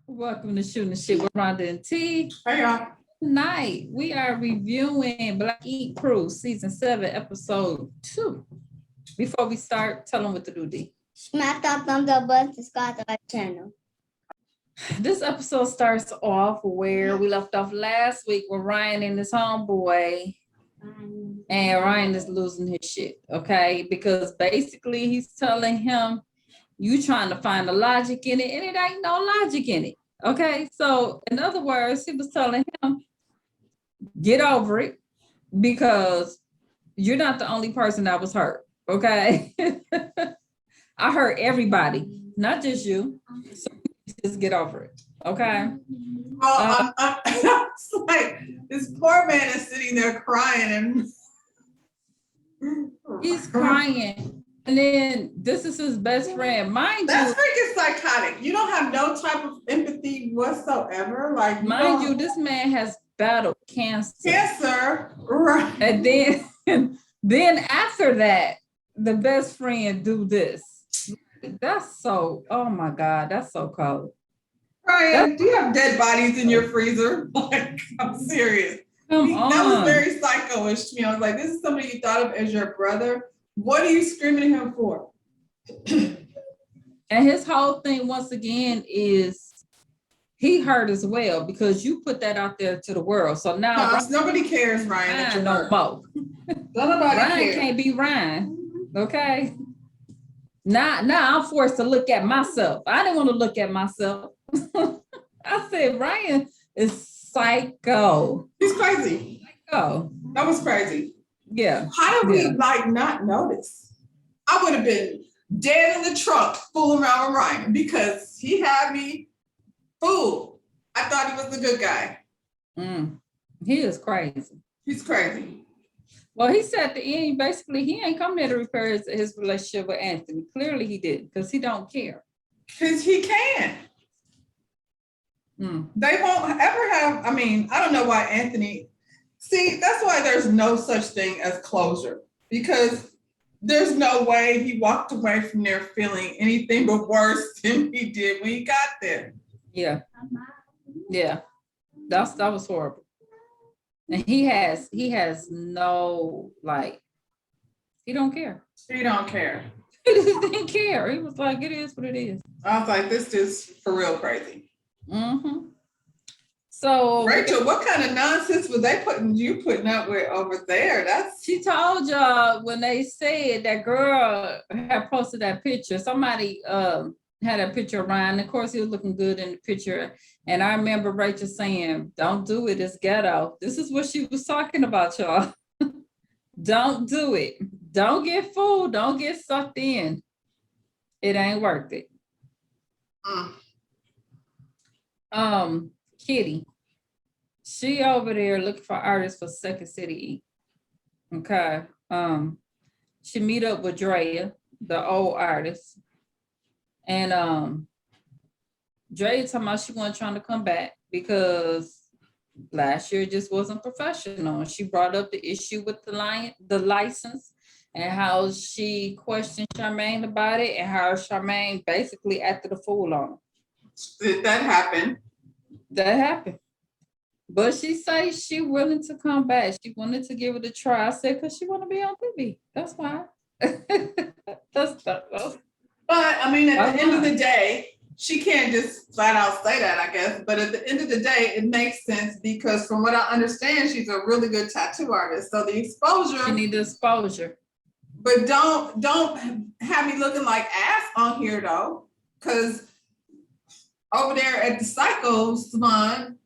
Welcome to Shooting the Shit with Rhonda and T. Hey y'all. Tonight we are reviewing Black Ink Proof Season 7, Episode 2. Before we start, tell them what to do, D. Smack that thumbs up button, subscribe to our channel. This episode starts off where we left off last week with Ryan and his homeboy, and Ryan is losing his shit, okay? Because basically he's telling him, you trying to find the logic in it, and it ain't no logic in it, okay? So in other words, he was telling him, get over it, because you're not the only person that was hurt, okay? I hurt everybody, not just you. So just get over it, okay? Well, it's like this poor man is sitting there crying and He's crying. And then this is his best friend. That's freaking psychotic. You don't have no type of empathy whatsoever. Like, mind you, this man has battled cancer. Cancer, right? And then after that, the best friend do this. That's so, oh my God, that's so cold. Ryan, do you have dead bodies in your freezer? Like, I'm serious. Come That was on. very psycho-ish to me. I was like, this is somebody you thought of as your brother. What are you screaming at him for? And his whole thing, once again, is he hurt as well because you put that out there to the world. So now Nobody cares, Ryan. That you're no hurt. more. Nobody Ryan cares. can't be Ryan. Okay. Now I'm forced to look at myself. I didn't want to look at myself. I said Ryan is psycho. He's crazy. Psycho. That was crazy. Yeah. How did we not notice? I would have been dead in the trunk fooling around with Ryan because he had me fooled. I thought he was a good guy. He is crazy. He's crazy. Well, he said at the end, basically, he ain't come there to repair his relationship with Anthony. Clearly he didn't, because he don't care. Because he can. They won't ever have, I don't know why Anthony, see, that's why there's no such thing as closure. Because there's no way he walked away from there feeling anything but worse than he did when he got there. Yeah. Yeah. That was horrible. And he has no, he don't care. He don't care. He just didn't care. He was like, it is what it is. I was like, this is for real crazy. So Rachel, what kind of nonsense were they putting up with over there? She told y'all when they said that girl had posted that picture, somebody had a picture of Ryan. Of course, he was looking good in the picture. And I remember Rachel saying, don't do it, it's ghetto. This is what she was talking about, y'all. Don't do it. Don't get fooled. Don't get sucked in. It ain't worth it. Kitty, she over there looking for artists for Second City. Okay. She meet up with Drea, the old artist. And Drea talking about she wasn't trying to come back because last year just wasn't professional. She brought up the issue with the license and how she questioned Charmaine about it and how Charmaine basically acted a fool on her. Did that happen? That happened. But she says she willing to come back. She wanted to give it a try. I said, because she want to be on TV. That's why. That's But at the end of the day, she can't just flat out say that, I guess. But at the end of the day, it makes sense because from what I understand, she's a really good tattoo artist. So the exposure. You need the exposure. But don't have me looking like ass on here though. Because over there at the Psycho Salon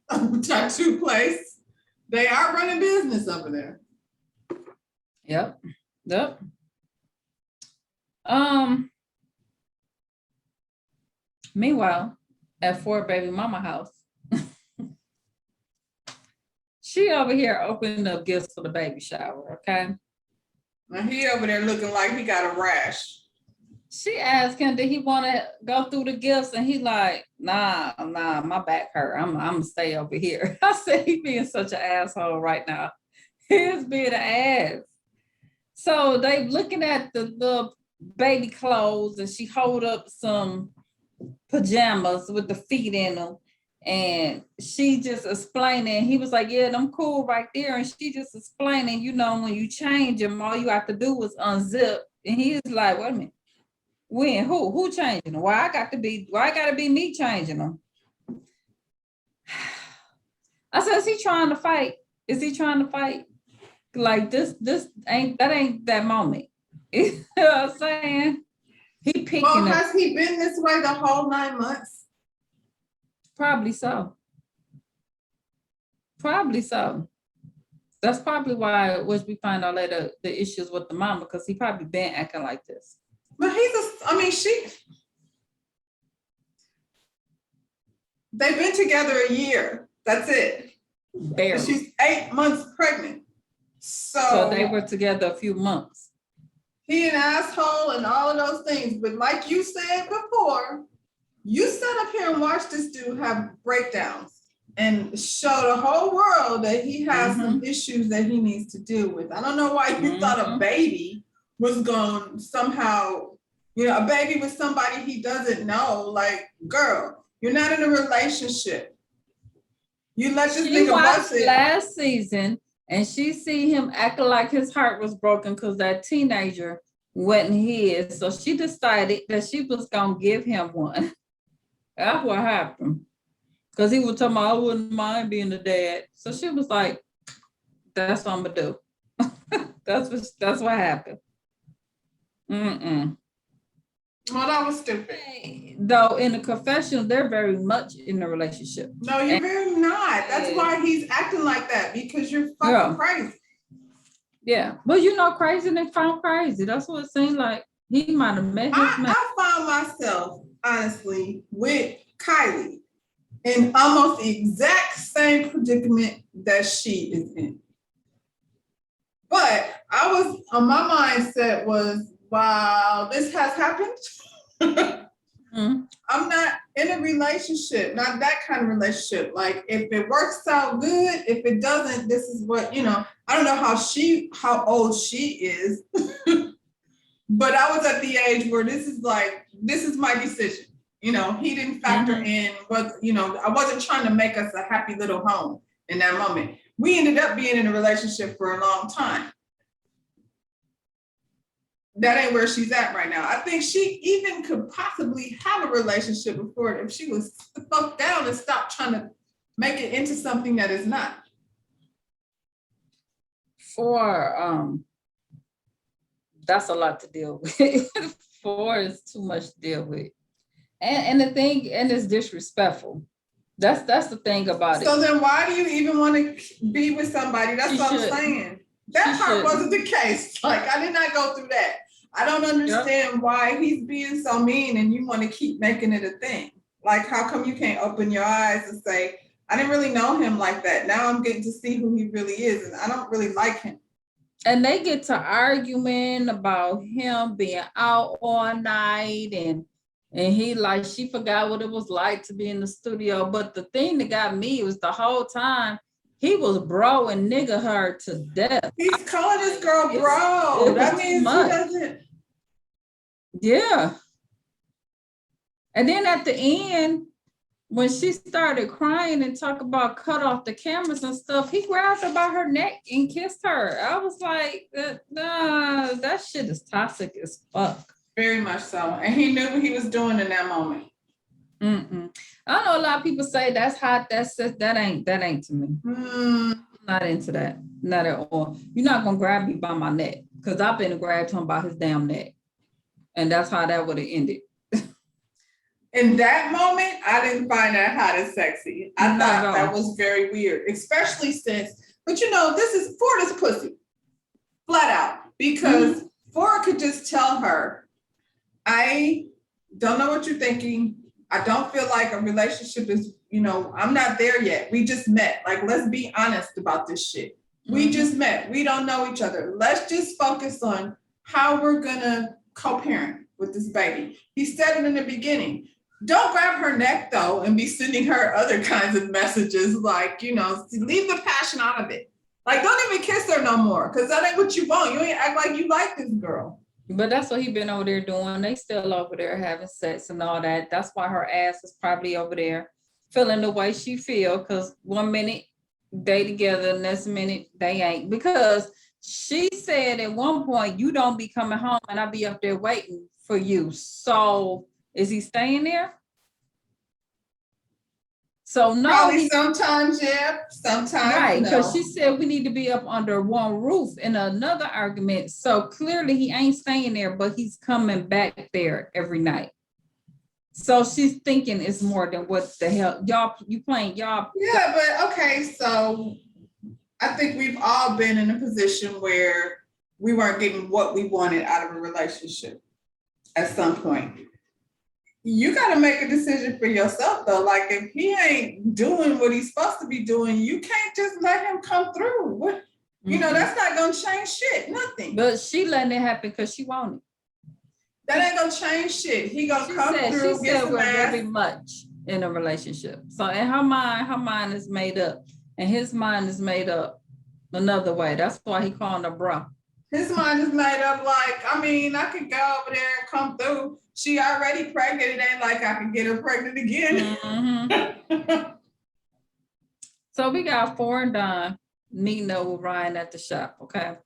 tattoo place, they are running business over there. Yep. Meanwhile, at Fort Baby Mama house, she over here opening up gifts for the baby shower, okay? Now he over there looking like he got a rash. She asked him, did he want to go through the gifts? And he like, nah, my back hurt. I'm gonna stay over here. I said, he being such an asshole right now. He is being an ass. So they looking at the baby clothes and she hold up some pajamas with the feet in them. And she just explaining, he was like, yeah, I'm cool right there. And she just explaining, you know, when you change them, all you have to do is unzip. And he's like, wait a minute, when, who changing them? Why I gotta be me changing them? I said, is he trying to fight? Is he trying to fight? Like this ain't that moment. You know what I'm saying? He picking Well, up. has he been this way the whole 9 months? Probably so. Probably so. That's probably why, which we find out later, the issues with the mama, because he probably been acting like this. But they've been together a year. That's it. Barely. She's 8 months pregnant. So they were together a few months. He an asshole and all of those things. But like you said before, you sat up here and watched this dude have breakdowns and show the whole world that he has some issues that he needs to deal with. I don't know why you thought a baby was going somehow, a baby with somebody he doesn't know. Like, girl, you're not in a relationship. You let this nigga bust it. Last season, and she see him acting like his heart was broken because that teenager wasn't his. So she decided that she was gonna give him one. That's what happened. Because he was talking about, I wouldn't mind being a dad. So she was like, that's what I'm gonna do. that's what happened. Well, that was stupid. Though in the confessional, they're very much in a relationship. No, you're very not. That's why he's acting like that, because you're fucking crazy. Yeah, but crazy and they found crazy. That's what it seemed like. He might have met his man. I found myself, honestly, with Kylie in almost the exact same predicament that she is in. But my mindset was, wow, this has happened. I'm not in a relationship, not that kind of relationship. Like, if it works out good, if it doesn't, this is what, I don't know how old she is, but I was at the age where this is my decision. He didn't factor in what, I wasn't trying to make us a happy little home in that moment. We ended up being in a relationship for a long time. That ain't where she's at right now. I think she even could possibly have a relationship before if she was fucked down and stopped trying to make it into something that is not. That's a lot to deal with. 4 is too much to deal with. And it's disrespectful. That's the thing about it. So then why do you even want to be with somebody? That's what I'm saying. That part wasn't the case. Like, I did not go through that. I don't understand why he's being so mean and you want to keep making it a thing. Like, how come you can't open your eyes and say, I didn't really know him like that. Now I'm getting to see who he really is, and I don't really like him. And they get to arguing about him being out all night and he she forgot what it was like to be in the studio. But the thing that got me was the whole time he was bro and nigga her to death. He's calling this girl bro. That means he doesn't. Yeah. And then at the end, when she started crying and talk about cut off the cameras and stuff, he grabbed her by her neck and kissed her. I was like, nah, that shit is toxic as fuck. Very much so. And he knew what he was doing in that moment. I know a lot of people say that's hot. That ain't to me. I'm not into that. Not at all. You're not gonna grab me by my neck, because I've been grabbed him by his damn neck. And that's how that would have ended. In that moment, I didn't find that hot and sexy. I thought that was very weird, especially since, but this is Forda's pussy, flat out, because Forda could just tell her, I don't know what you're thinking. I don't feel like a relationship is, I'm not there yet. We just met. Like, let's be honest about this shit. We just met. We don't know each other. Let's just focus on how we're gonna co-parent with this baby. He said it in the beginning. Don't grab her neck though and be sending her other kinds of messages like, leave the passion out of it. Like, don't even kiss her no more, because that ain't what you want. You ain't act like you like this girl. But that's what he been over there doing. They still over there having sex and all that. That's why her ass is probably over there feeling the way she feel, because 1 minute they together, next minute they ain't. Because she said at one point, you don't be coming home and I be up there waiting for you. So is he staying there? So no, Probably sometimes, yeah, sometimes right, no. because she said we need to be up under one roof in another argument. So clearly he ain't staying there, but he's coming back there every night. So she's thinking it's more than what the hell y'all you playing y'all. Yeah, but okay, so I think we've all been in a position where we weren't getting what we wanted out of a relationship at some point. You got to make a decision for yourself though. Like if he ain't doing what he's supposed to be doing, you can't just let him come through. What, you know, that's not gonna change shit, nothing. But she letting it happen because she wanted. That ain't gonna change shit. He gonna She come said, through, she get said some we're ass. very much in a relationship. So in her mind is made up, and his mind is made up another way. That's why he calling her bro. His mind is made up like, I mean, I could go over there and come through. She already pregnant. It ain't like I can get her pregnant again. Mhm. So we got 4 and Don meeting up with Ryan at the shop. Okay.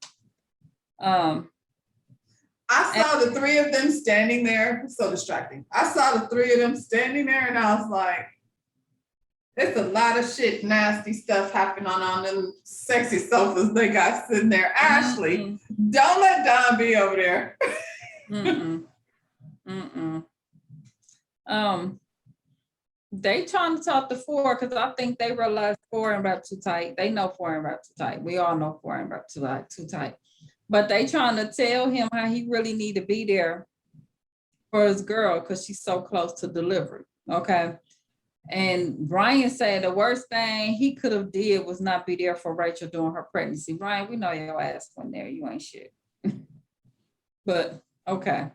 I saw the 3 of them standing there. It's so distracting. I saw the 3 of them standing there and I was like, there's a lot of shit, nasty stuff happening on them sexy sofas they got sitting there. Ashley, don't let Don be over there. They trying to talk to 4 because I think they realize 4 and Rap too tight. They know 4 and Rap too tight. We all know 4 and Rap too tight. But they trying to tell him how he really need to be there for his girl because she's so close to delivery. Okay. And Brian said the worst thing he could have did was not be there for Rachel during her pregnancy. Brian, we know your ass went there. You ain't shit. But okay.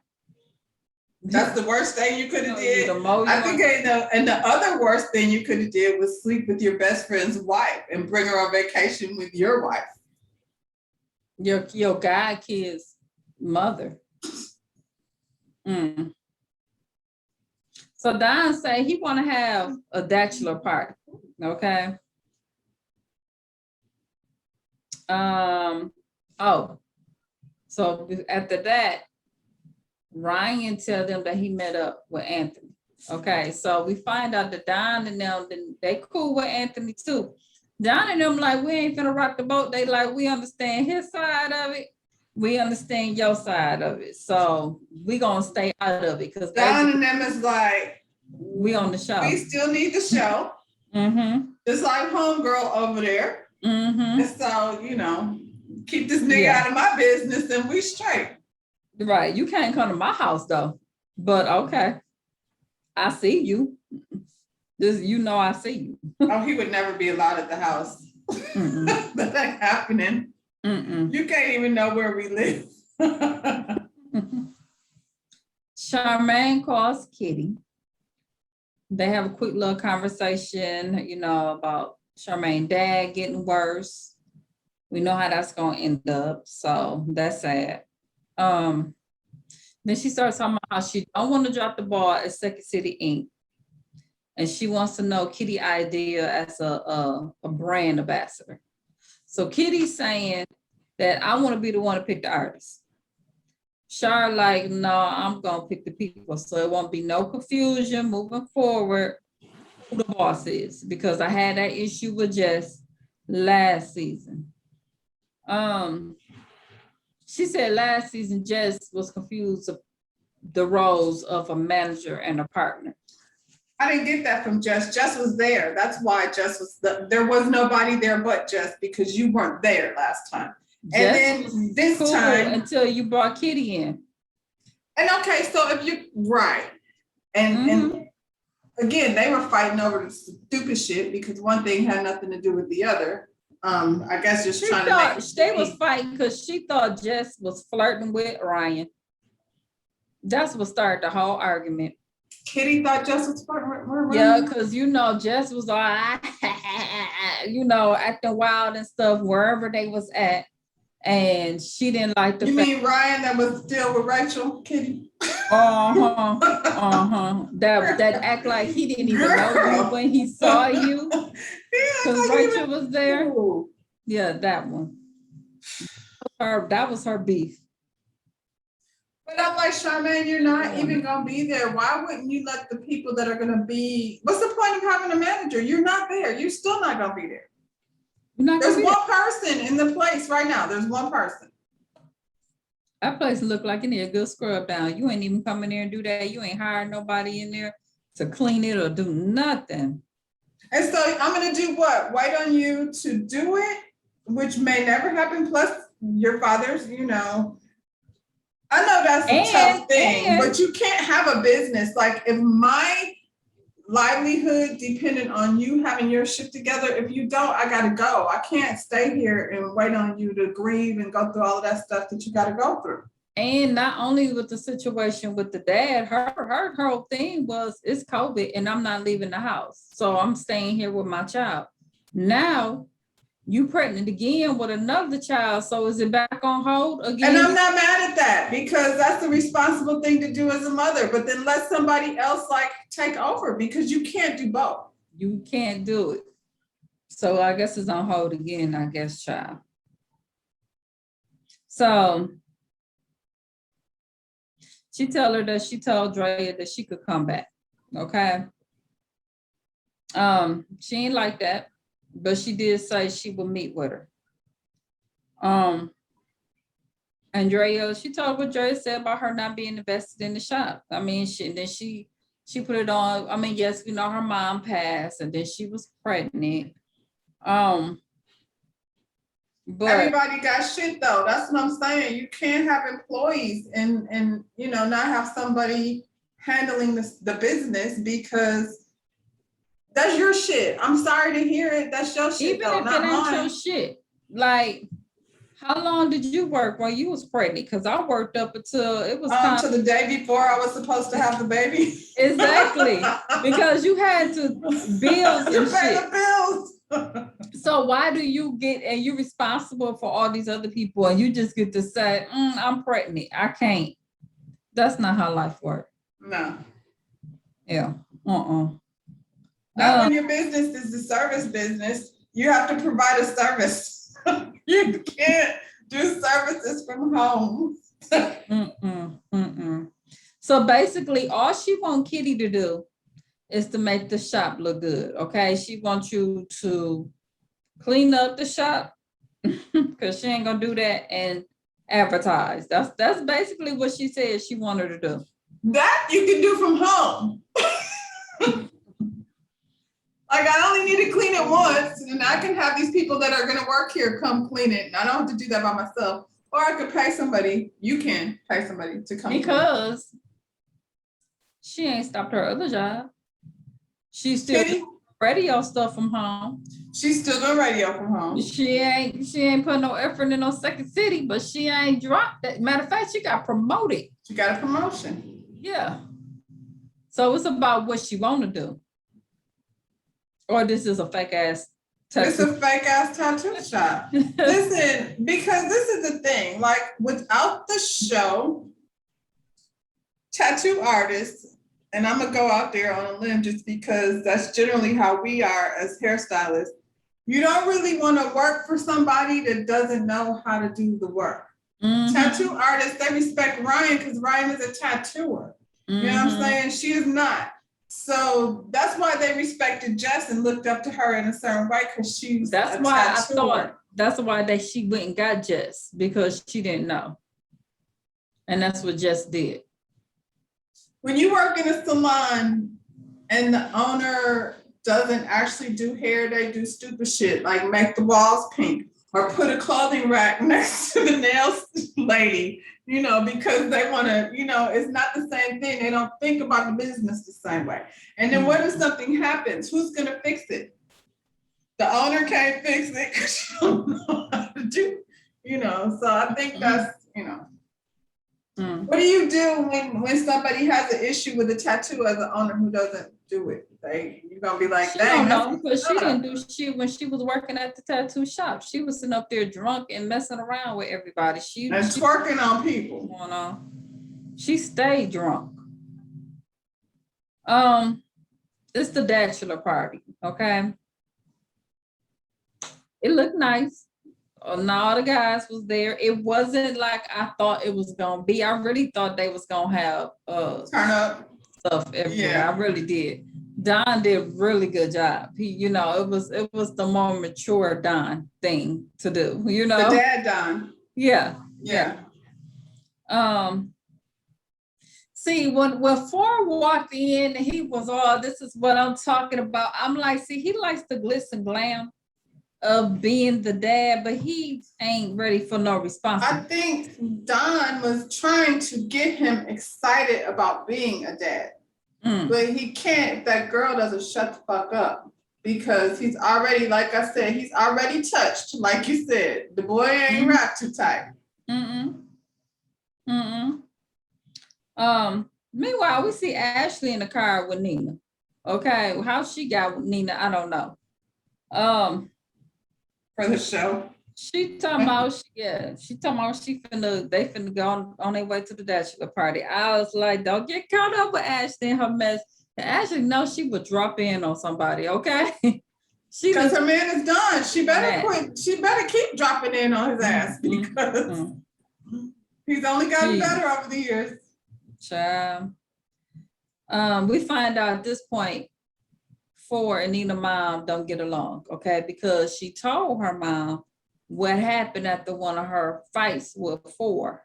That's the worst thing you could have did. I I think and the other worst thing you could have did was sleep with your best friend's wife and bring her on vacation with your wife. Your guy kid's mother. So Don say he want to have a bachelor party. Okay. So after that, Ryan tell them that he met up with Anthony. Okay, so we find out that Don and them, they cool with Anthony too. Don and them like, we ain't finna rock the boat. They like, we understand his side of it. We understand your side of it. So we gonna stay out of it. Because Don and them is like, we on the show. We still need the show. Just like homegirl over there. And so, you know, keep this nigga out of my business and we straight. Right. You can't come to my house though. But okay. I see you. You know I see you. Oh, he would never be allowed at the house. That ain't happening. You can't even know where we live. Charmaine calls Kitty. They have a quick little conversation, you know, about Charmaine's dad getting worse. We know how that's gonna end up, so that's sad. Then she starts talking about how she don't want to drop the ball at Second City Inc. And she wants to know Kitty idea as a brand ambassador. So Kitty's saying that I want to be the one to pick the artist. Char like, no, I'm gonna pick the people, so it won't be no confusion moving forward who the boss is, because I had that issue with Jess last season. She said last season Jess was confused of the roles of a manager and a partner. I didn't get that from Jess. Jess was there. That's why Jess was there was nobody there but Jess, because you weren't there last time. And then this time until you brought Kitty in. And okay, so if you right. And again, they were fighting over the stupid shit because one thing had nothing to do with the other. I guess just trying to make they was fighting because she thought Jess was flirting with Ryan. That's what started the whole argument. Kitty thought Jess was flirting with Ryan? Yeah, because you know Jess was all you know, acting wild and stuff wherever they was at. And she didn't like the You fact. mean Ryan that was still with Rachel, Kitty? That act like he didn't even know Girl. you when he saw you. Yeah, Because like Rachel was there. Ooh. Yeah, that one. That was her beef. But I'm like, Charmaine, you're not even gonna be there. Why wouldn't you let the people that are gonna be? What's the point of having a manager? You're not there. You're still not gonna be there. There's one person in the place right now. There's one person. That place look like it need a good scrub down. You ain't even come in there and do that. You ain't hired nobody in there to clean it or do nothing. And so I'm gonna do what? Wait on you to do it, which may never happen. Plus, your father's, I know that's a tough thing, but you can't have a business. Like if my livelihood depended on you having your shit together, if you don't, I gotta go. I can't stay here and wait on you to grieve and go through all of that stuff that you gotta go through. And not only with the situation with the dad, her whole thing was it's COVID and I'm not leaving the house. So I'm staying here with my child. Now you pregnant again with another child. So is it back on hold again? And I'm not mad at that because that's the responsible thing to do as a mother, but then let somebody else take over because you can't do both. You can't do it. So I guess it's on hold again, I guess, child. So she told Drea that she could come back. Okay. She ain't like that, but she did say she would meet with her. And Drea, she told what Drea said about her not being invested in the shop. I mean, she put it on. I mean, yes, we know her mom passed, and then she was pregnant. But everybody got shit though. That's what I'm saying. You can't have employees and not have somebody handling the business because that's your shit. I'm sorry to hear it. That's your shit. Even if it ain't your shit, like how long did you work while you was pregnant? Because I worked up until it was time to the day before I was supposed to have the baby. Exactly, because you had to bills and pay shit. The bills. So why do you get and you're responsible for all these other people and you just get to say, I'm pregnant, I can't. That's not how life works. No. Yeah. Not when your business is the service business. You have to provide a service. You can't do services from home. So basically, all she wants Kitty to do is to make the shop look good. Okay, she wants you to clean up the shop because she ain't gonna do that and advertise. That's basically what she said she wanted to do. That you can do from home. Like I only need to clean it once, and I can have these people that are gonna work here come clean it. And I don't have to do that by myself. Or I could pay somebody. You can pay somebody to come. Because she ain't stopped her other job. She's still doing radio stuff from home. She's still doing radio from home. She ain't put no effort in no Second City, but she ain't dropped that. Matter of fact, she got promoted. She got a promotion. Yeah. So it's about what she want to do. Or this is a fake ass tattoo. It's a fake ass tattoo shop. Listen, because this is the thing, like without the show, tattoo artists, and I'm gonna go out there on a limb just because that's generally how we are as hairstylists. You don't really want to work for somebody that doesn't know how to do the work. Tattoo artists, they respect Ryan because Ryan is a tattooer. You know what I'm saying? She is not. So that's why they respected Jess and looked up to her in a certain way because she's that's why tattooer. I thought that's why she went and got Jess because she didn't know. And that's what Jess did. When you work in a salon and the owner doesn't actually do hair, they do stupid shit like make the walls pink or put a clothing rack next to the nails lady, because they want to, it's not the same thing. They don't think about the business the same way. And then what if something happens? Who's going to fix it? The owner can't fix it because she don't know how to do, so I think that's, What do you do when somebody has an issue with a tattoo as an owner who doesn't do it? You gonna be like, She dang, don't know that's because she what's didn't up. do shit when she was working at the tattoo shop. She was sitting up there drunk and messing around with everybody. She And twerking on people. going on. She stayed drunk. It's the bachelor party, okay? It looked nice. And all the guys was there. It wasn't like I thought it was gonna be. I really thought they was gonna have Turn up. stuff everywhere. Yeah. I really did. Don did a really good job. He, it was the more mature Don thing to do, The dad Don. Yeah. Yeah. See, when Ford walked in, he was all, this is what I'm talking about. I'm like, see, he likes the glitz and glam of being the dad, but he ain't ready for no I responsibility. think Don was trying to get him excited about being a dad. But he can't if that girl doesn't shut the fuck up. Because he's already, like I said, he's already touched, like you said. The boy ain't wrapped too tight. Meanwhile, we see Ashley in the car with Nina. Okay, how she got with Nina, I don't know. For the show. She talking about, they finna go on their way to the bachelor party. I was like, don't get caught up with Ashley and her mess. Ashley knows she would drop in on somebody, okay? Because her man is done. She better quit. She better keep dropping in on his ass because he's only gotten better over the years. Child. We find out at this point, Ford and Nina mom don't get along, okay? Because she told her mom what happened after one of her fights with Ford.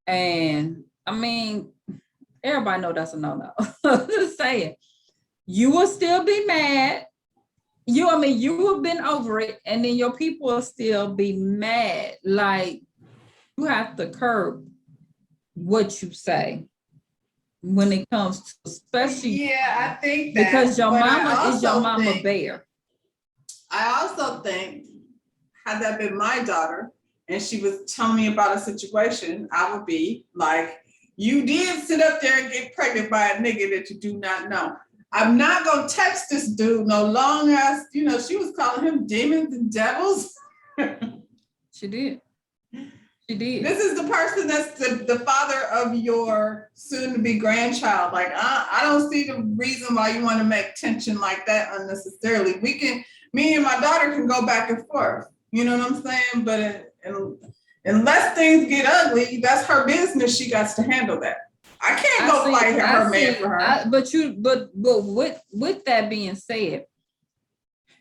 And I mean, everybody know that's a no-no. Just saying. You will still be mad. You have been over it, and then your people will still be mad. Like, you have to curb what you say when it comes to, especially I think that because your mama is your mama bear. I also think, had that been my daughter and she was telling me about a situation, I would be like, you did sit up there and get pregnant by a nigga that you do not know. I'm not gonna text this dude no long as, she was calling him demons and devils. She did. This is the person that's the father of your soon-to-be grandchild. Like, I don't see the reason why you want to make tension like that unnecessarily. Me and my daughter can go back and forth. You know what I'm saying? But unless things get ugly, that's her business. She got to handle that. I can't go fight her man for her. But with that being said,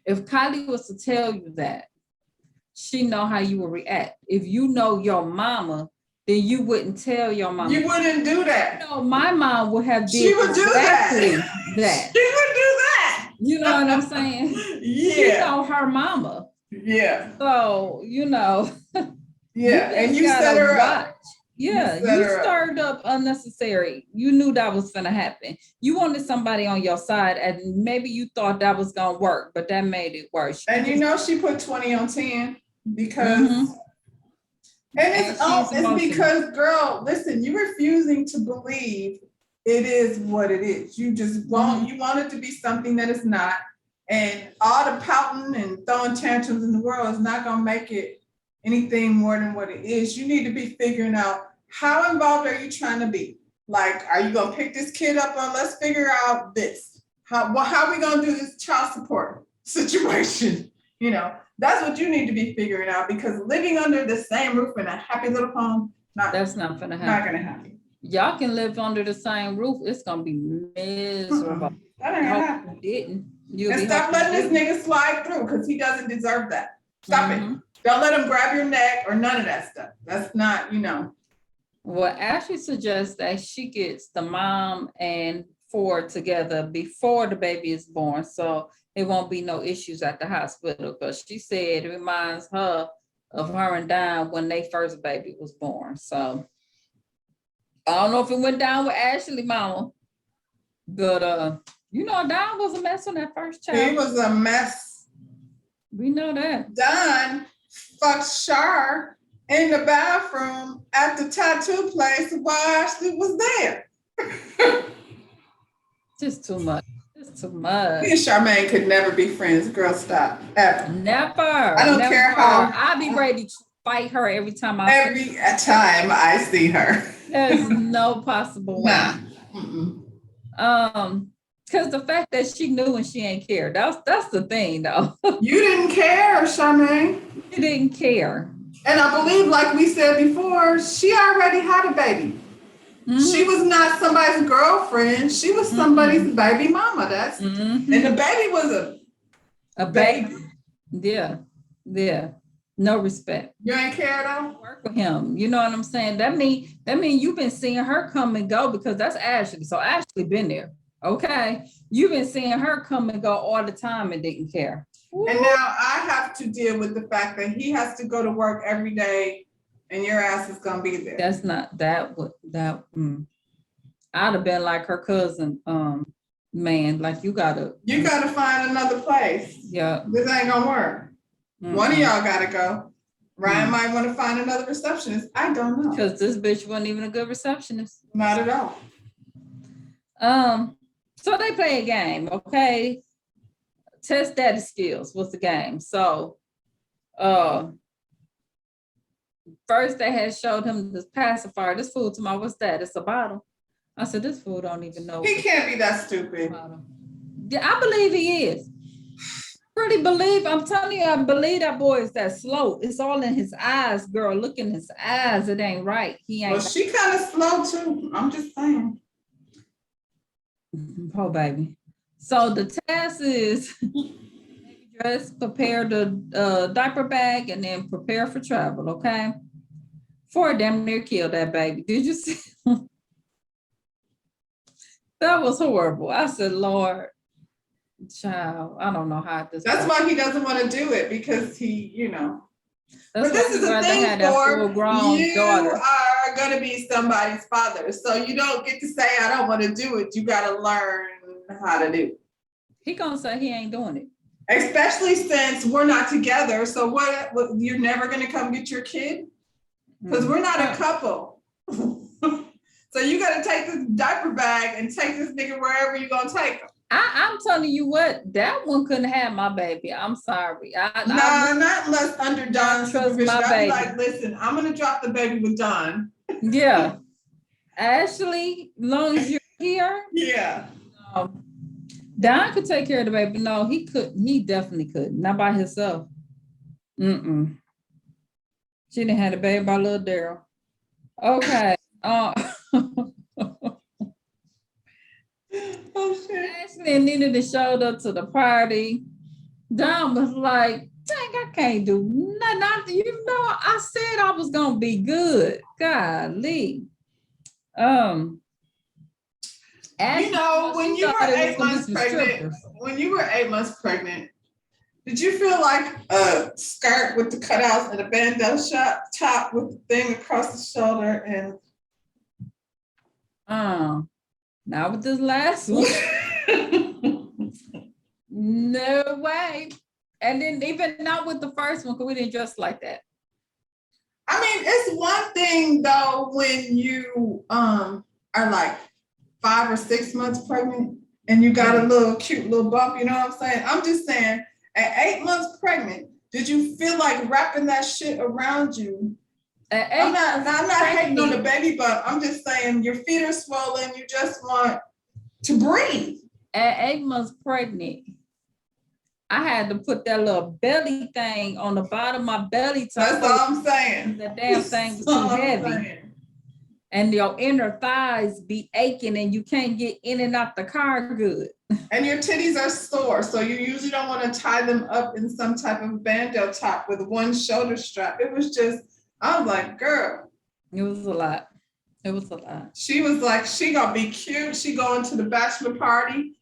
if Kylie was to tell you that, she know how you will react. If you know your mama, then you wouldn't tell your mama. You wouldn't do that. No, my mom would have She would do exactly that. She would do that. You know what I'm saying? Yeah. She know her mama. Yeah. So, Yeah, and you set her up. Yeah, you stirred up unnecessary. You knew that was gonna happen. You wanted somebody on your side, and maybe you thought that was gonna work, but that made it worse. And she put 20 on 10 because, and it's because, girl, listen, you're refusing to believe it is what it is. You just want you want it to be something that it's not, and all the pouting and throwing tantrums in the world is not gonna make it anything more than what it is. You need to be figuring out how involved are you trying to be? Like, are you gonna pick this kid up on, let's figure out this. How are we gonna do this child support situation? That's what you need to be figuring out, because living under the same roof in a happy little home, that's not gonna happen. Not gonna happen. Y'all can live under the same roof. It's gonna be miserable. That ain't gonna happen. And stop letting this nigga slide through, because he doesn't deserve that. Stop it. Don't let him grab your neck or none of that stuff. That's not, Well, Ashley suggests that she gets the mom and Ford together before the baby is born, so it won't be no issues at the hospital, because she said it reminds her of her and Don when their first baby was born. So I don't know if it went down with Ashley mama, but Don was a mess on that first child. He was a mess. We know that. Don fucked Shar in the bathroom at the tattoo place while Ashley was there. Just too much. It's too Me much. and Charmaine could never be friends. Girl, stop. Ever. Never. I don't never. care how- I'll be ready to fight her every time Every time I see her. There's no possible way. Nah. Mm-mm. Because the fact that she knew and she ain't care. That's the thing though. You didn't care, Charmaine. She didn't care. And I believe, like we said before, she already had a baby. Mhm. She was not somebody's girlfriend. She was somebody's baby mama. That's Mhm. and the baby was A baby. Yeah. Yeah. No respect. You ain't care though? Work with him. You know what I'm saying? That mean you've been seeing her come and go because that's Ashley. So Ashley been there. Okay. You've been seeing her come and go all the time and didn't care. And now I have to deal with the fact that he has to go to work every day and your ass is gonna be there. That's not that I'd have been like her cousin, man, like you gotta find another place. Yeah. This ain't gonna work. One of y'all gotta go. Ryan might want to find another receptionist. I don't know. Because this bitch wasn't even a good receptionist. Not at all. So they play a game, okay? Test daddy skills was the game. So first they had showed him this pacifier. This fool to my, what's that? It's a bottle. I said, this fool don't even know. He can't be that stupid. Yeah, I believe he is. Pretty believe, I'm telling you, I believe that boy is that slow. It's all in his eyes, girl. Look in his eyes. It ain't right. He ain't. Well, she kind of slow too. I'm just saying. Oh, baby. So the task is dress, prepare the diaper bag, and then prepare for travel, okay? Before damn near killed that baby. Did you see? That was horrible. I said, Lord, child, I don't know how this. That's why he doesn't want to do it because he, That's but this is the thing, for you daughter. are going to be somebody's father. So you don't get to say, I don't want to do it. You got to learn how to do it. He gonna say he ain't doing it. Especially since we're not together. So what you're never going to come get your kid? Because we're not a couple. So you got to take this diaper bag and take this nigga wherever you're going to take him. I'm telling you what, that one couldn't have my baby. I'm sorry. Not unless under Don's supervision. I'd be like, listen, I'm going to drop the baby with Don. Yeah. Ashley, long as you're here. Yeah. Don could take care of the baby. No, he couldn't. He definitely couldn't. Not by himself. She didn't have a baby by little Daryl. Okay. Oh shit. Ashley and Nina showed up to the party. Don was like, dang, I can't do nothing. I said I was gonna be good. Golly. When you were 8 months pregnant, did you feel like a skirt with the cutouts and a bandeau top with the thing across the shoulder and not with this last one. No way. And then even not with the first one, because we didn't dress like that. I mean, it's one thing though when you are like 5 or 6 months pregnant and you got a little cute little bump, you know what I'm saying? I'm just saying, at 8 months pregnant, did you feel like wrapping that shit around you? I'm not hating on the baby bump. I'm just saying your feet are swollen. You just want to breathe. At 8 months pregnant, I had to put that little belly thing on the bottom of my belly. That's all I'm saying. The damn thing was too heavy. And your inner thighs be aching and you can't get in and out the car good. And your titties are sore. So you usually don't want to tie them up in some type of bandeau top with one shoulder strap. It was just, I was like, girl. It was a lot. It was a lot. She was like, she gonna be cute. She going to the bachelor party.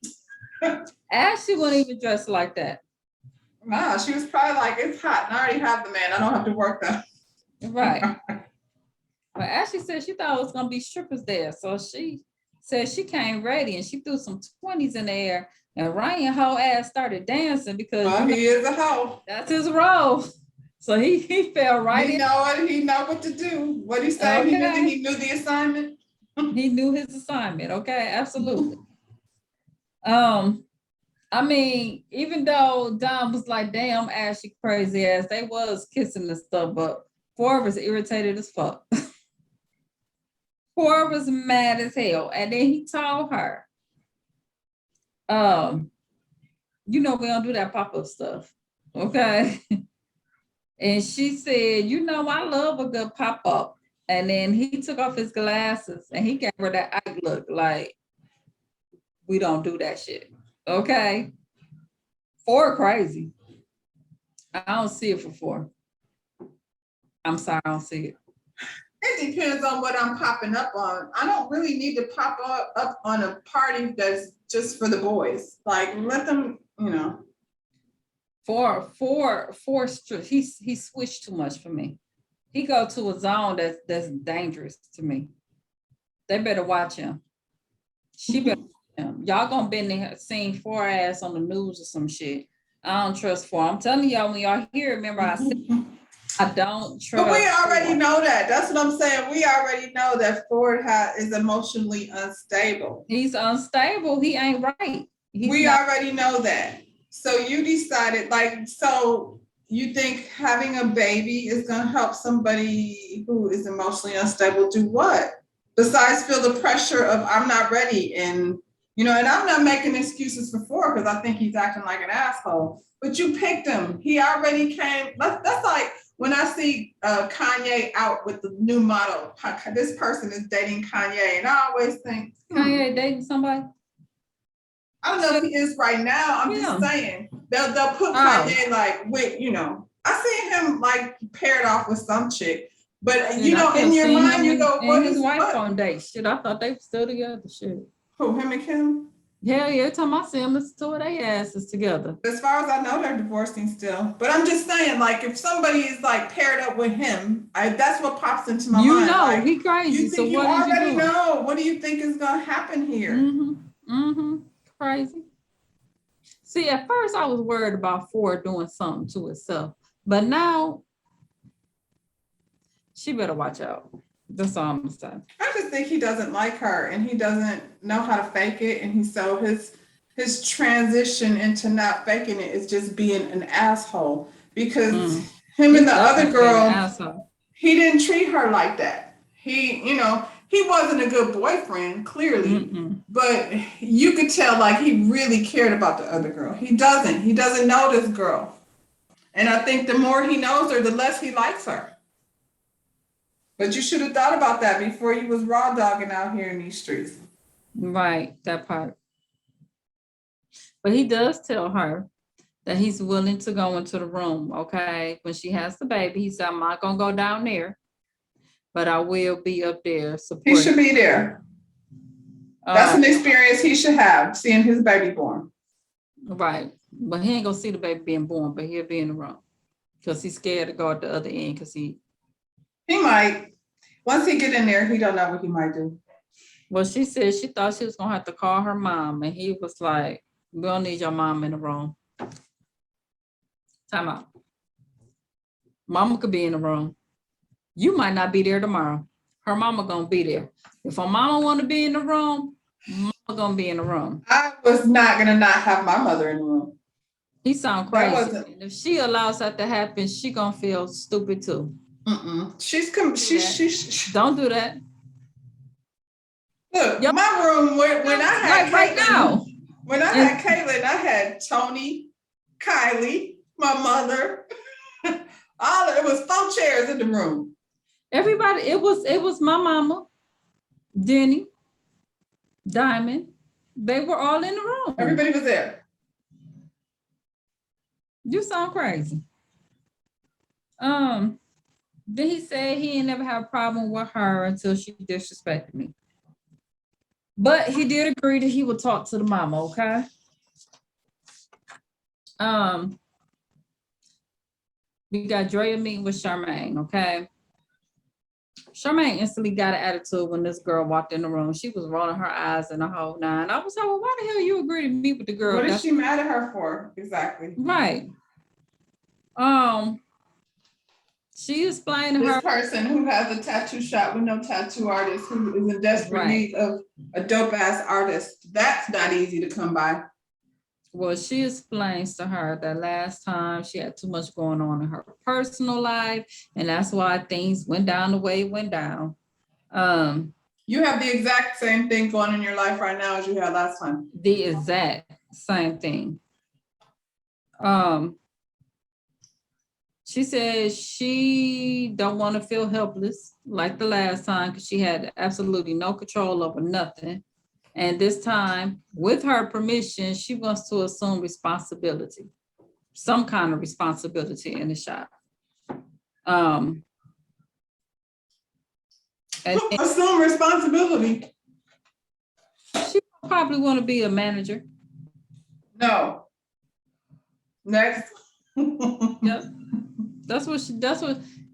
Ashley wouldn't even dress like that. Nah, she was probably like, it's hot and I already have the man. I don't have to work that. Right. But Ashley said she thought it was gonna be strippers there. So she said she came ready and she threw some 20s in the air. And Ryan whole ass started dancing because he is a hoe. That's his role. So he fell right in. He know what to do. What he said, okay. He knew the assignment. He knew his assignment. Okay, absolutely. I mean, even though Don was like, damn, Ashley crazy ass, they was kissing and stuff, but Ford was irritated as fuck. Ford was mad as hell. And then he told her, you know, we don't do that pop-up stuff. Okay. And she said, you know, I love a good pop-up. And then he took off his glasses and he gave her that eye look like, we don't do that shit. Okay. Ford crazy. I don't see it for Ford. I'm sorry, I don't see it. It depends on what I'm popping up on. I don't really need to pop up on a party that's just for the boys. Like, let them, you know. He switched too much for me. He go to a zone that's dangerous to me. They better watch him. She better watch him. Y'all gonna be in there seeing Ford ass on the news or some shit. I don't trust Ford. I'm telling y'all, when y'all hear, remember I said I don't trust. But we already Ford. know that. That's what I'm saying. We already know that Ford is emotionally unstable. He's unstable. He ain't right. We already know that. So you decided, like, so you think having a baby is going to help somebody who is emotionally unstable do what? Besides feel the pressure of I'm not ready. And, you know, and I'm not making excuses for Ford because I think he's acting like an asshole. But you picked him. He already came. That's like when I see Kanye out with the new model. This person is dating Kanye. And I always think, Kanye dating somebody? I don't know if he is right now. I'm just saying they'll put Kanye like with, you know, I see him like paired off with some chick, but you know, in your mind you go, what is his wife on date? Shit, I thought they were still together. Shit. Who, him and Kim? Hell yeah, every time I see them, it's two of their asses together. As far as I know, they're divorcing still. But I'm just saying, like, if somebody is like paired up with him, that's what pops into my mind. You know, like, he crazy. You think so what you already know. What do you think is gonna happen here? Crazy. See, at first I was worried about Ford doing something to itself, but now she better watch out. That's all I'm gonna say. I just think he doesn't like her, and he doesn't know how to fake it, and his transition into not faking it is just being an asshole because him and the other girl, he didn't treat her like that. He, you know, he wasn't a good boyfriend, clearly, but you could tell like he really cared about the other girl. He doesn't know this girl. And I think the more he knows her, the less he likes her. But you should have thought about that before you was raw dogging out here in these streets. Right, that part. But he does tell her that he's willing to go into the room, okay? When she has the baby, he said, I'm not gonna go down there, but I will be up there supporting. He should be there. That's an experience he should have, seeing his baby born. Right. But he ain't gonna see the baby being born, but he'll be in the room. Because he's scared to go at the other end because he might. Once he get in there, he don't know what he might do. Well, she said she thought she was gonna have to call her mom, and he was like, we don't need your mom in the room. Time out. Mama could be in the room. You might not be there tomorrow. Her mama gonna be there. If her mama want to be in the room, mama gonna be in the room. I was not gonna not have my mother in the room. He sound crazy. If she allows that to happen, she gonna feel stupid too. She's don't do that. Look, my room when I had right now. When I had Caitlin, I had Tony, Kylie, my mother. It was 4 chairs in the room. Everybody, it was my mama, Denny, Diamond. They were all in the room. Everybody was there. You sound crazy. Then he said he ain't never had a problem with her until she disrespected me. But he did agree that he would talk to the mama, okay? We got Drea meeting with Charmaine, okay? Charmaine instantly got an attitude when this girl walked in the room. She was rolling her eyes and the whole nine. I was like, well, why the hell you agree to meet with the girl? What is she mad at her for? Exactly. Right. She explained to her. This person who has a tattoo shop with no tattoo artist, who is in desperate need of a dope ass artist. That's not easy to come by. Well, she explains to her that last time she had too much going on in her personal life, and that's why things went down the way it went down. You have the exact same thing going in your life right now as you had last time. The exact same thing. She says she don't want to feel helpless like the last time because she had absolutely no control over nothing. And this time, with her permission, she wants to assume responsibility, some kind of responsibility in the shop. And Assume responsibility. she probably want to be a manager. No. Next. Yep. That's what,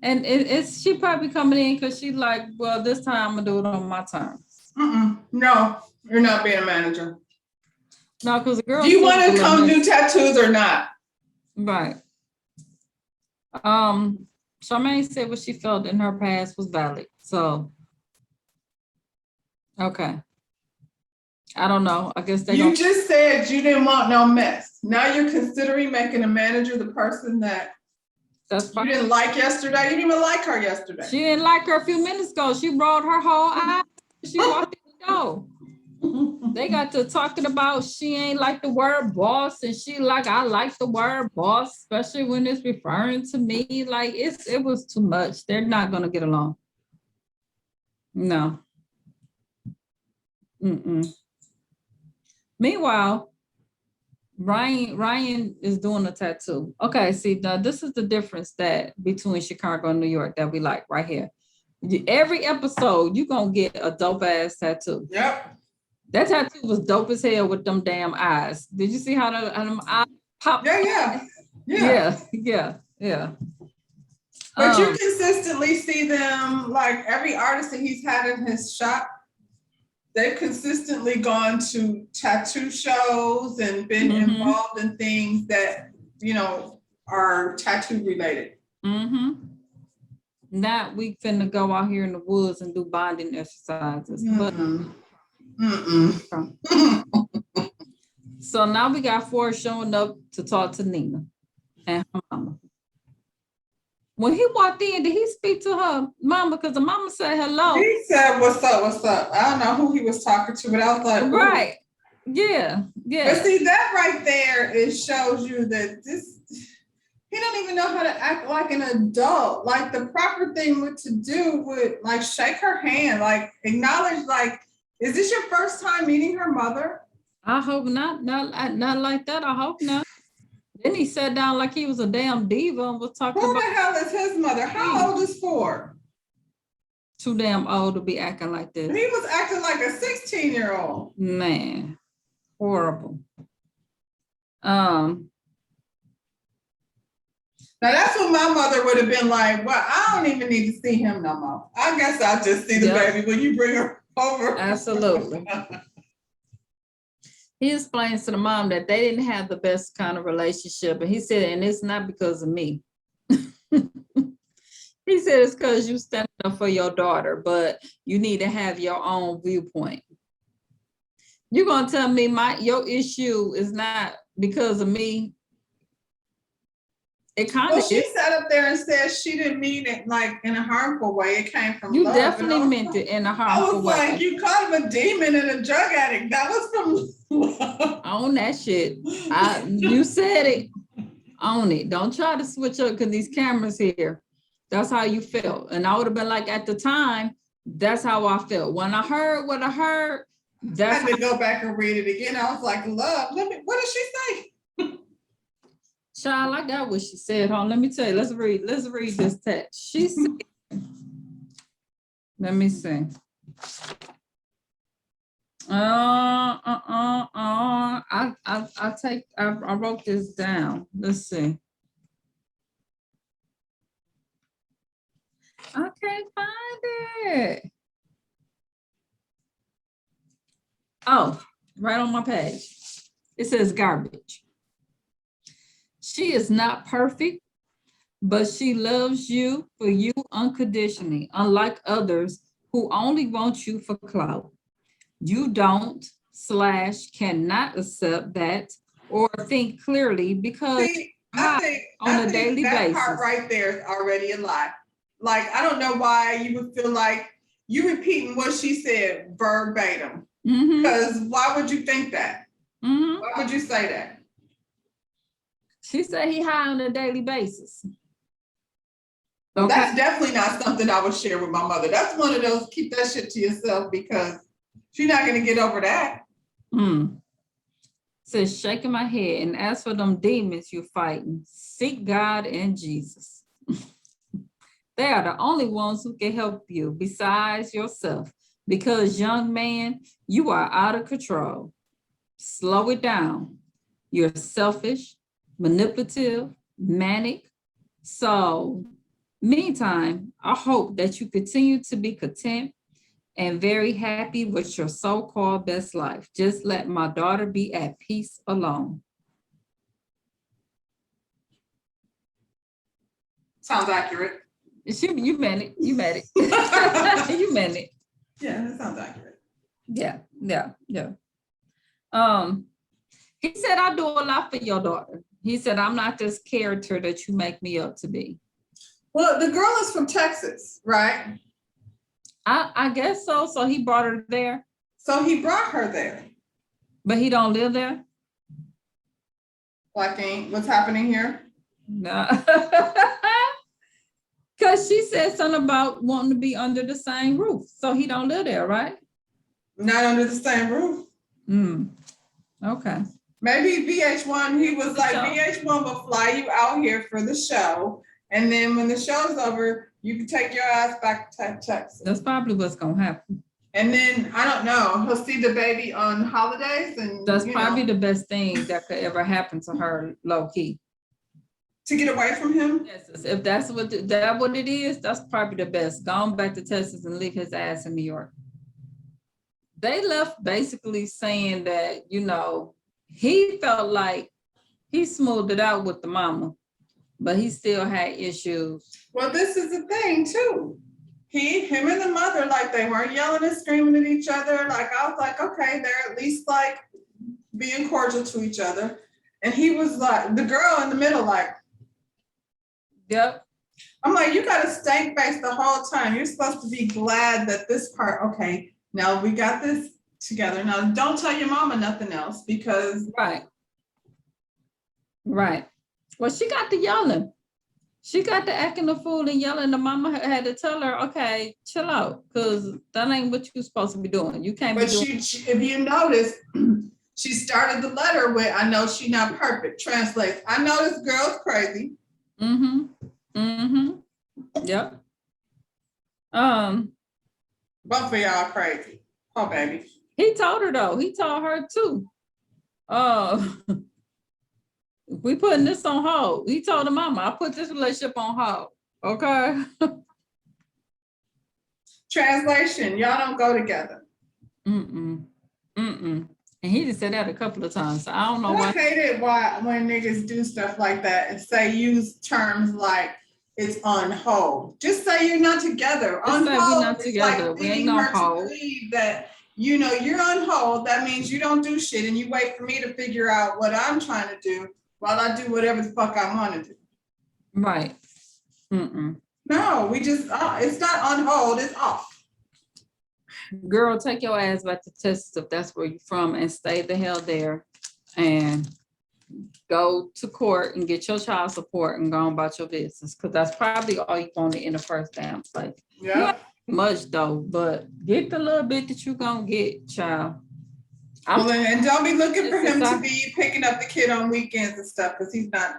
and it's she probably coming in because she's like, well, this time I'm gonna do it on my terms. No, you're not being a manager. No, because the girl. Do you want to come do tattoos or not? Right. Charmaine said what she felt in her past was valid. So, okay. I don't know. I guess You just said you didn't want no mess. Now you're considering making a manager the person that that's fine. You didn't like yesterday. You didn't even like her yesterday. She didn't like her a few minutes ago. She rolled her whole eye. She walked in the door. They got to talking about she ain't like the word boss, and she like, I like the word boss, especially when it's referring to me. Like it was too much. They're not gonna get along. No. Meanwhile, Ryan is doing a tattoo. Okay, see, now this is the difference that between Chicago and New York that we like right here. Every episode, you're gonna get a dope ass tattoo. Yep. That tattoo was dope as hell with them damn eyes. Did you see how them eyes popped? Yeah. But you consistently see them, like every artist that he's had in his shop, they've consistently gone to tattoo shows and been involved in things that, are tattoo related. Not we finna go out here in the woods and do bonding exercises. But so now we got Forrest showing up to talk to Nina and her mama. When he walked in, did he speak to her mama? Because the mama said hello. He said, what's up? I don't know who he was talking to, but I was like, right. Yeah. But see, that right there, it shows you that he don't even know how to act like an adult. Like the proper thing to do would like shake her hand, like acknowledge, like, is this your first time meeting her mother? I hope not. Not like that. I hope not. Then he sat down like he was a damn diva and was talking about. Who the hell is his mother? How old is Ford? Too damn old to be acting like this. He was acting like a 16-year-old. Man, horrible. Now that's what my mother would have been like. Well, I don't even need to see him no more. I guess I'll just see the baby when you bring her over. Absolutely. He explains to the mom that they didn't have the best kind of relationship. And he said, and it's not because of me. He said, it's because you stand up for your daughter, but you need to have your own viewpoint. You're going to tell me your issue is not because of me? It kind of she sat up there and said she didn't mean it like in a harmful way. It came from you love. Definitely meant it in a harmful way. I was like, you called him a demon and a drug addict. That was from love. Own that shit. You said it. Own it. Don't try to switch up because these cameras here. That's how you felt. And I would have been like, at the time, that's how I felt. When I heard what I heard, I had to go back and read it again. I was like, love, what did she say? Child, I got what she said. Hold on, let me tell you. Let's read this text. She said, let me see. I wrote this down. Let's see. I can't find it. Oh, right on my page. It says garbage. She is not perfect, but she loves you for you unconditionally, unlike others who only want you for clout. You don't / cannot accept that or think clearly because See, I on a think daily that part basis. right there is already a lie. Like, I don't know why you would feel like you repeating what she said verbatim. Mm-hmm, Because why would you think that? mm-hmm. Why would you say that? She said he high on a daily basis. Well, Okay. that's definitely not something I would share with my mother. That's one of those, keep that shit to yourself because she's not going to get over that. Says shaking my head, and as for them demons you fighting, seek God and Jesus. They are the only ones who can help you besides yourself. Because, young man, you are out of control. Slow it down. You're selfish, manipulative, manic. So, meantime, I hope that you continue to be content and very happy with your so-called best life. Just let my daughter be at peace alone. Sounds accurate. You meant it. You meant it. You meant it. Yeah, that sounds accurate. Yeah. He said, I do a lot for your daughter. He said, I'm not this character that you make me up to be. Well, the girl is from Texas, right? I guess so. So he brought her there, So he brought her there. but he don't live there. Blacking, what's happening here? No. Because she said something about wanting to be under the same roof. So he don't live there, right? Not under the same roof. Okay. Maybe VH1, he was like, Show. VH1 will fly you out here for the show. And then when the show's over, you can take your ass back to Texas. That's probably what's going to happen. And then, I don't know, he'll see the baby on holidays and That's you probably know, the best thing that could ever happen to her, low key. to get away from him. Yes, if that's what it is, that's probably the best. Going back to Texas and leave his ass in New York. They left basically saying that, you know, he felt like he smoothed it out with the mama, but he still had issues. Well, this is the thing too. Him and the mother, like they weren't yelling and screaming at each other. Like I was like, okay, they're at least like being cordial to each other. And he was like, the girl in the middle, like, yep. I'm like, you got a stank face the whole time. You're supposed to be glad that this part, okay, now we got this together. Now don't tell your mama nothing else because Right. Well, she got the yelling. She got to acting a fool and yelling. The mama had to tell her, okay, chill out, because that ain't what you're supposed to be doing. You can't be but doing. she, if you notice, she started the letter with, I know she not perfect. Translates, I know this girl's crazy. Yep. Both of y'all crazy. Oh, baby. He told her though. He told her too. We putting this on hold. He told the mama, I put this relationship on hold. Okay. Translation, y'all don't go together. And he just said that a couple of times. So I don't know I why. hate it when niggas do stuff like that and use terms like it's on hold. Just say you're not together. Just On say we're hold not is together. like We ain't leading no her to hold. believe that, you know, you're on hold. That means you don't do shit and you wait for me to figure out what I'm trying to do while I do whatever the fuck I want to do. Right. No, we just, it's not on hold, it's off. Girl, take your ass back to Texas if that's where you're from and stay the hell there and go to court and get your child support and go on about your business, because that's probably all you wanted in the first damn place. Yeah. Much though, but get the little bit that you gonna get, child. Well, and don't be looking for him to be picking up the kid on weekends and stuff, because he's not.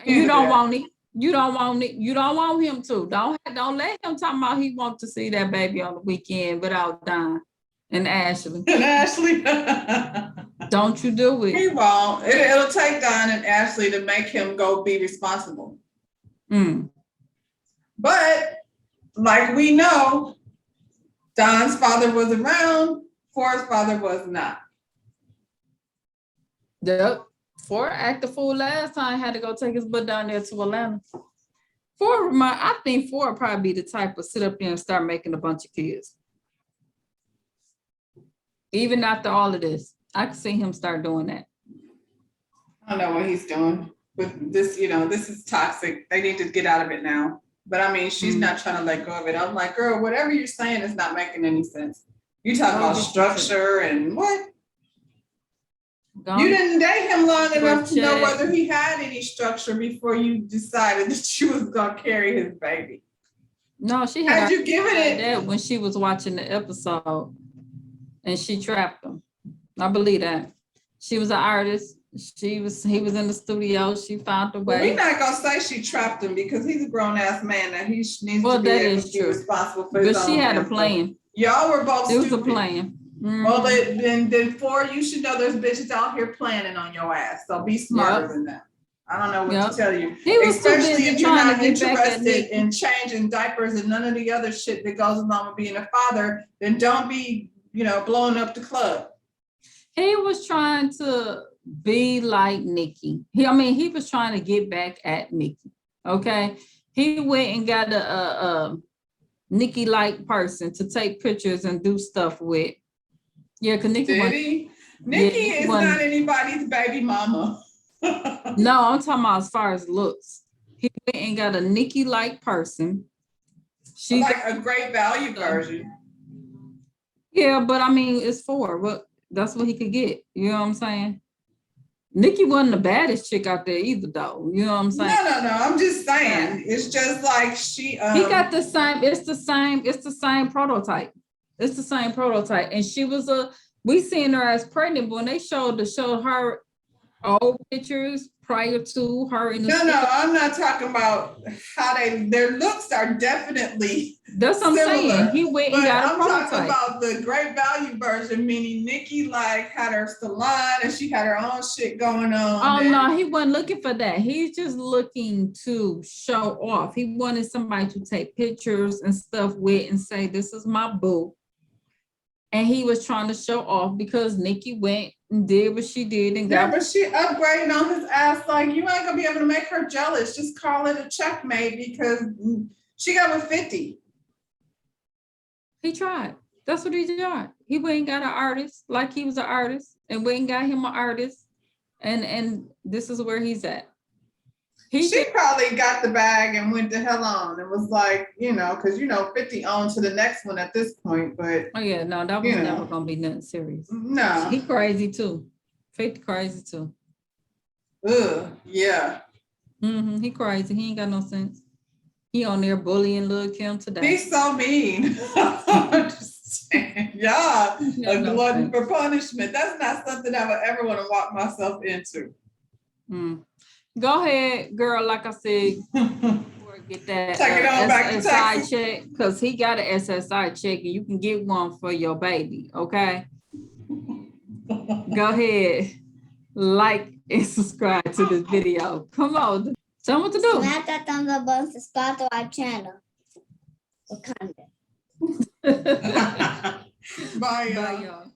You don't want it. You don't want it. You don't want him to. Don't let him talk about he wants to see that baby on the weekend without Don and Ashley. And Ashley. Don't you do it. He won't. It'll take Don and Ashley to make him go be responsible. But like we know, Don's father was around, Forrest's father was not. Yep. Ford acted a fool last time, had to go take his butt down there to Atlanta. I think Ford probably be the type of sit up there and start making a bunch of kids. Even after all of this, I could see him start doing that. I don't know what he's doing, but this, this is toxic. They need to get out of it now. But I mean, she's not trying to let go of it. I'm like, girl, whatever you're saying is not making any sense. You talk about structure and what? You didn't date him long enough to know whether he had any structure before you decided that you was gonna carry his baby. No, she had you given it that when she was watching the episode and she trapped him. I believe that. She was an artist. He was in the studio. She found a way. We're not gonna say she trapped him because he's a grown ass man and he needs to be able to be responsible for his own. But she had a plan. Y'all were both stupid. It was a plan. Mm-hmm. Well, then four, you should know there's bitches out here planning on your ass. So be smarter than that. I don't know what to tell you. Especially if you're not interested in changing diapers and none of the other shit that goes along with being a father, then don't be, blowing up the club. He was trying to be like Nikki. He was trying to get back at Nikki. Okay. He went and got a Nikki-like person to take pictures and do stuff with. Yeah, because Nikki. Did he? Nikki is not anybody's baby mama. No, I'm talking about as far as looks. He went and got a Nikki-like person. She's like a great value version. Yeah, but it's that's what he could get. You know what I'm saying? Nikki wasn't the baddest chick out there either, though. You know what I'm saying? No. I'm just saying. It's just like she. He got the same. It's the same prototype. It's the same prototype. And she was we seen her as pregnant, but when they showed her old pictures prior to her in the No, I'm not talking about how their looks are definitely that's what I'm saying. He went and got a prototype. I'm talking about the great value version, meaning Nikki had her salon and she had her own shit going on. Oh no, he wasn't looking for that. He's just looking to show off. He wanted somebody to take pictures and stuff with and say, this is my boo. And he was trying to show off because Nikki went and did what she did and got. Yeah, but she upgraded on his ass like you ain't gonna be able to make her jealous. Just call it a checkmate because she got with 50. He tried. That's what he tried. He went and got an artist like he was an artist and went and got him an artist. And this is where he's at. She probably got the bag and went the hell on. It was like, because 50 on to the next one at this point. But oh yeah, no, that was never gonna be nothing serious. No, he crazy too. 50 crazy too. Ugh, yeah. He crazy. He ain't got no sense. He on there bullying Lil' Kim today. He's so mean. Yeah, a glutton for punishment. That's not something I would ever want to walk myself into. Go ahead, girl. Like I said, get that take it on back to SSI check because he got an SSI check and you can get one for your baby. Okay. Go ahead, like and subscribe to this video. Come on, tell them what to do. Smack that thumbs up button, subscribe to our channel. Bye, y'all. Bye, y'all.